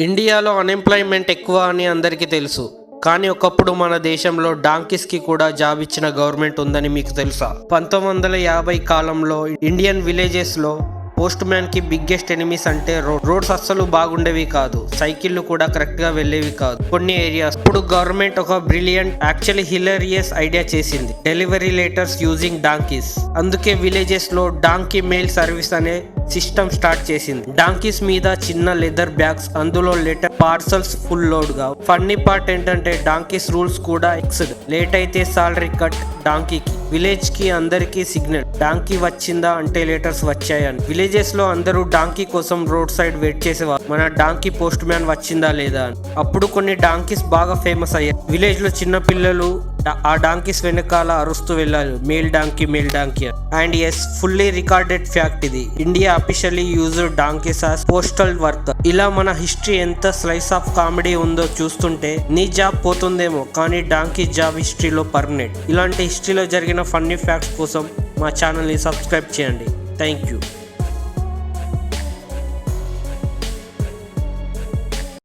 ఇండియాలో అన్ఎంప్లాయ్మెంట్ ఎక్కువ అని అందరికీ తెలుసు. కానీ ఒకప్పుడు మన దేశంలో డాంకీస్కి కూడా జాబ్ ఇచ్చిన గవర్నమెంట్ ఉందని మీకు తెలుసా? 1950 కాలంలో ఇండియన్ విలేజెస్లో పోస్ట్ మ్యాన్కి బిగ్గెస్ట్ ఎనిమీస్ అంటే రోడ్స్ అస్సలు బాగుండేవి కాదు, సైకిళ్ళు కూడా కరెక్ట్గా వెళ్ళేవి కాదు కొన్ని ఏరియాస్. ఇప్పుడు గవర్నమెంట్ ఒక బ్రిలియంట్, యాక్చువల్లీ హిలేరియస్ ఐడియా చేసింది: డెలివరీ లెటర్స్ యూజింగ్ డాంకీస్. అందుకే విలేజెస్లో డాంకీ మెయిల్ సర్వీస్ అనే సిస్టమ్ స్టార్ట్ చేసింది. డాంకీస్ మీద చిన్న లెదర్ బ్యాగ్స్, అందులో లెటర్ పార్సల్స్ ఫుల్ లోడ్ గా. ఫన్నీ పార్ట్ ఏంటంటే డాంకీస్ రూల్స్ కూడా ఎక్స్డ్. లేట్ అయితే సాలరీ కట్ డాంకీకి. విలేజ్ కి అందరికీ సిగ్నల్, డాంకీ వచ్చిందా అంటే లెటర్స్ వచ్చాయని. విలేజెస్ లో అందరూ డాంకీ కోసం రోడ్ సైడ్ వెయిట్ చేసేవారు, మన డాంకీ పోస్ట్ మ్యాన్ వచ్చిందా లేదా అని. అప్పుడు కొన్ని డాంకీస్ బాగా ఫేమస్ అయ్యాయి. విలేజ్ లో చిన్న పిల్లలు ఆ డాంకీస్ వెనకాల అరుస్తూ వెళ్ళాలి, male donkey male donkey. And yes, fully recorded fact ఇది. India officially used donkeys as postal worker. ఇలా మన హిస్టరీ ఎంత స్లైస్ ఆఫ్ కామెడీ ఉందో చూస్తుంటే నీ జాబ్ పోతుందేమో, కానీ డాంకీ జాబ్ హిస్టరీలో పర్మనెంట్. ఇలాంటి హిస్టరీలో జరిగిన ఫన్నీ ఫ్యాక్ట్స్ కోసం మా ఛానల్ని సబ్స్క్రైబ్ చేయండి. Thank you.